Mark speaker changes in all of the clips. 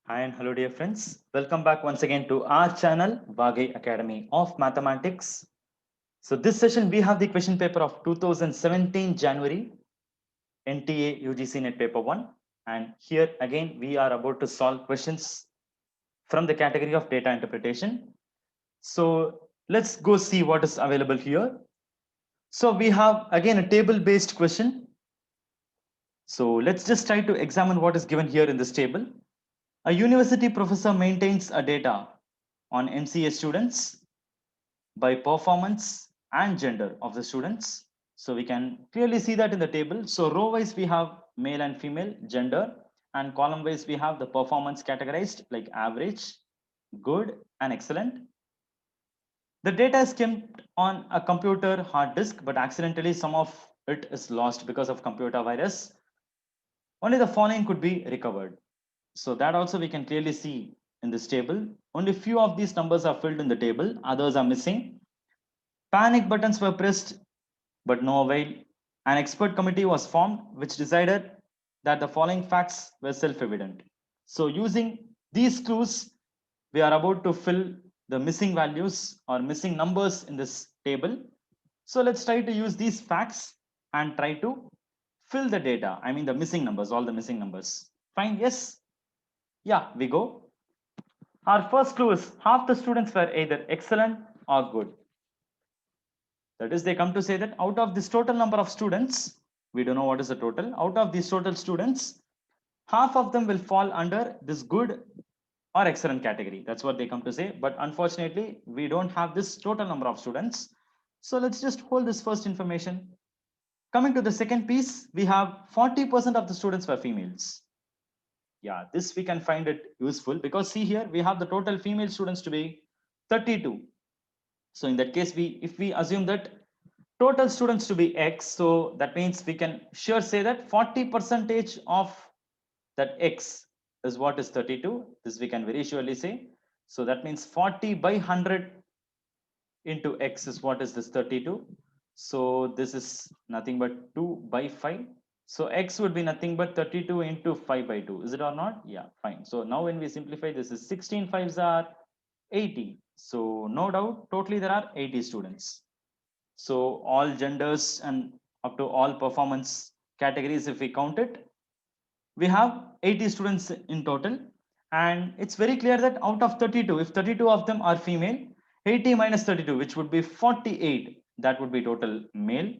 Speaker 1: Hi and hello dear friends. Welcome back once again to our channel Vagai Academy of Mathematics. So this session we have the question paper of 2017 January NTA UGC NET paper 1, and here again we are about to solve questions from the category of data interpretation. So let's go see what is available here. So we have again a table based question. So let's just try to examine what is given here in this table. A university professor maintains a data on MCA students by performance and gender of the students. So we can clearly see that in the table. So row wise we have male and female gender, and column wise we have the performance categorized like average, good and excellent. The data is kept on a computer hard disk, but accidentally some of it is lost because of computer virus. Only the following could be recovered. So that also we can clearly see in this table. Only few of these numbers are filled in the table, others are missing. Panic buttons were pressed, but no avail. An expert committee was formed which decided that the following facts were self-evident. So using these clues, we are about to fill the missing values or missing numbers in this table. So let's try to use these facts and try to fill the data. I mean the missing numbers, all the missing numbers. Fine, yes? Yeah, we go. Our first clue is half the students were either excellent or good. That is, they come to say that out of this total number of students, we don't know what is the total. Out of these total students, half of them will fall under this good or excellent category. That's what they come to say. But unfortunately, we don't have this total number of students. So let's just hold this first information. Coming to the second piece, we have 40% of the students were females. Yeah, this we can find it useful because see here, we have the total female students to be 32. So in that case, if we assume that total students to be X, so that means we can sure say that 40 percentage of that X is what is 32. This we can very surely say. So that means 40 by 100 into X is what is this 32. So this is nothing but 2 by 5. So X would be nothing but 32 into 5 by 2. Is it or not? Yeah, fine. So now when we simplify, this is 16 fives are 80. So no doubt, totally there are 80 students. So all genders and up to all performance categories, if we count it, we have 80 students in total. And it's very clear that out of 32, if 32 of them are female, 80 minus 32, which would be 48, that would be total male.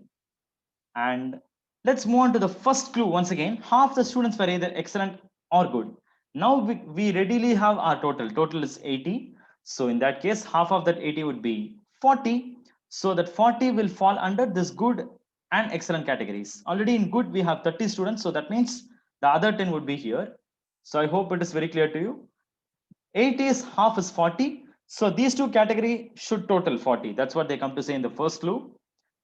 Speaker 1: And let's move on to the first clue once again. Half the students were either excellent or good. Now we readily have our total. Total is 80. So in that case, half of that 80 would be 40. So that 40 will fall under this good and excellent categories. Already in good, we have 30 students. So that means the other 10 would be here. So I hope it is very clear to you. 80 is half is 40. So these two category should total 40. That's what they come to say in the first clue.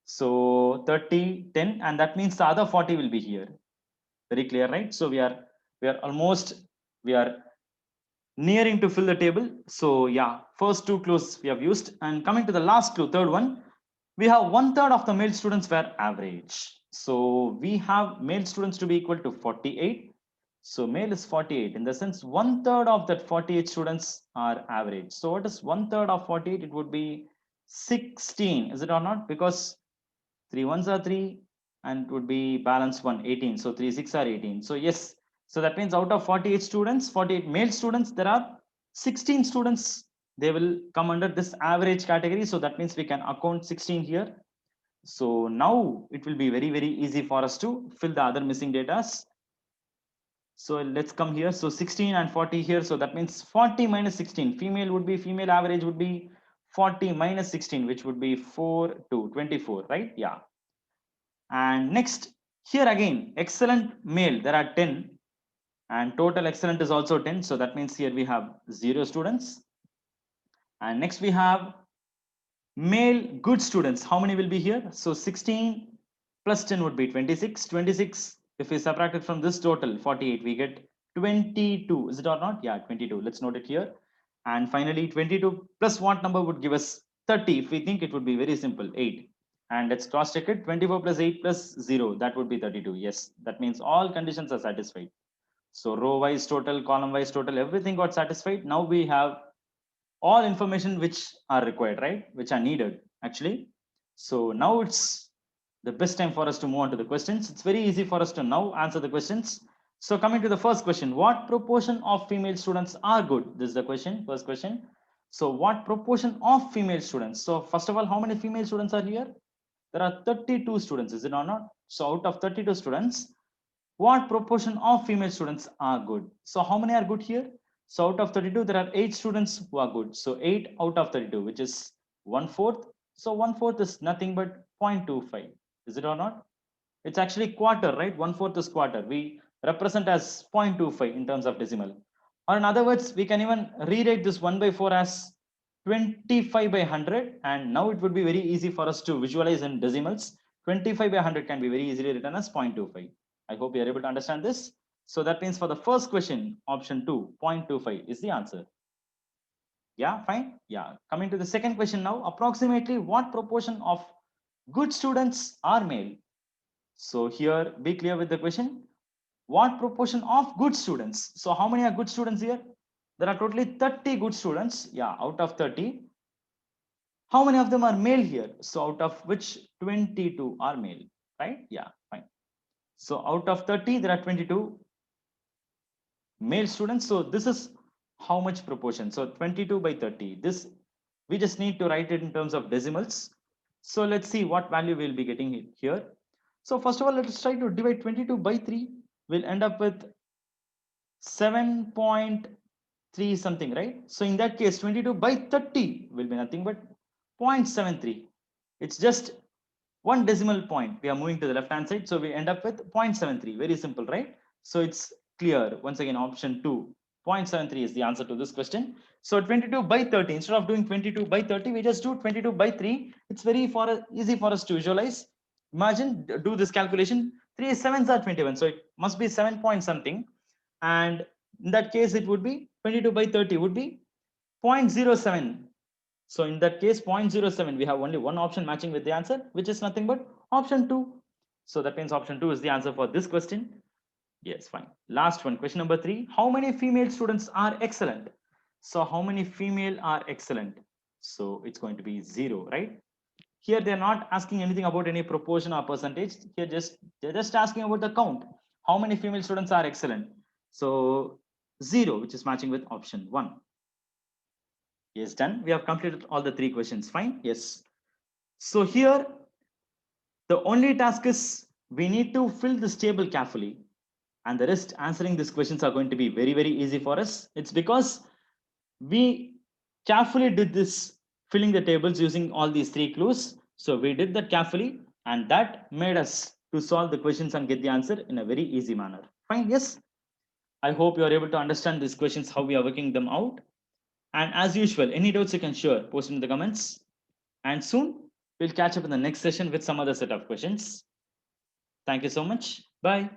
Speaker 1: So 30, 10, and that means the other 40 will be here. Very clear, right? So we are nearing to fill the table. So yeah, first two clues we have used. And coming to the last clue, third one, we have 1/3 of the male students were average. So we have male students to be equal to 48. So male is 48. In the sense, 1/3 of that 48 students are average. So what is 1/3 of 48? It would be 16. Is it or not? Because 3 ones are 3 and it would be balance 1, 18. So 3 6 are 18. So yes, so that means out of 48 students, 48 male students, there are 16 students. They will come under this average category. So that means we can account 16 here. So now it will be very, very easy for us to fill the other missing data. So let's come here. So 16 and 40 here. So that means 40 minus 16. Female would be, female average would be 40 minus 16, which would be 4 to 24, right? Yeah. And next, here again, excellent male, there are 10, and total excellent is also 10. So that means here we have 0 students. And next we have male good students. How many will be here? So 16 plus 10 would be 26. 26, if we subtract it from this total 48, we get 22. Is it or not? Yeah, 22. Let's note it here. And finally, 22 plus what number would give us 30? If we think, it would be very simple, 8. And let's cross check it. 24 plus 8 plus 0, that would be 32. Yes, that means all conditions are satisfied. So row wise total, column wise total, everything got satisfied. Now we have all information which are required, right? Which are needed actually. So now it's the best time for us to move on to the questions. It's very easy for us to now answer the questions. So coming to the first question, what proportion of female students are good? This is the question, first question. So what proportion of female students? So first of all, how many female students are here? There are 32 students, is it or not? So out of 32 students, what proportion of female students are good? So how many are good here? So out of 32, there are 8 students who are good. So 8 out of 32, which is 1/4. So 1/4 is nothing but 0.25. Is it or not? It's actually quarter, right? 1/4 is quarter. We represent as 0.25 in terms of decimal. Or in other words, we can even rewrite this 1/4 as 25/100. And now it would be very easy for us to visualize in decimals. 25/100 can be very easily written as 0.25. I hope you are able to understand this. So that means for the first question, option 2, 0.25 is the answer. Yeah, fine. Yeah. Coming to the second question now, approximately what proportion of good students are male? So here, be clear with the question. What proportion of good students? So how many are good students here? There are totally 30 good students. Yeah, out of 30. How many of them are male here? So out of which 22 are male, right? Yeah, fine. So out of 30, there are 22 male students. So this is how much proportion? So 22 by 30. This, we just need to write it in terms of decimals. So let's see what value we'll be getting here. So first of all, let's try to divide 22 by 3. We'll end up with 7.3 something, right? So in that case, 22 by 30 will be nothing but 0.73. It's just one decimal point. We are moving to the left hand side. So we end up with 0.73. Very simple, right? So it's clear. Once again, option 2, 0.73 is the answer to this question. So 22 by 30, instead of doing 22 by 30, we just do 22 by 3. It's very easy for us to visualize. Imagine, do this calculation. 3 sevens are 21. So it must be 7 point something. And in that case, it would be 22 by 30 would be 0.07. So in that case, 0.07, we have only one option matching with the answer, which is nothing but option 2. So that means option 2 is the answer for this question. Yes, fine. Last one, question number 3. How many female students are excellent? So how many female are excellent? So it's going to be 0, right? Here they're not asking anything about any proportion or percentage. Here they're just asking about the count. How many female students are excellent? So 0, which is matching with option 1. Yes, done. We have completed all the 3 questions. Fine. Yes. So here, the only task is we need to fill this table carefully. And the rest answering these questions are going to be very, very easy for us. It's because we carefully did this filling the tables using all these 3 clues. So we did that carefully, and that made us to solve the questions and get the answer in a very easy manner. Fine. Yes. I hope you are able to understand these questions, how we are working them out. And as usual, any doubts you can sure post in the comments. And soon we'll catch up in the next session with some other set of questions. Thank you so much. Bye.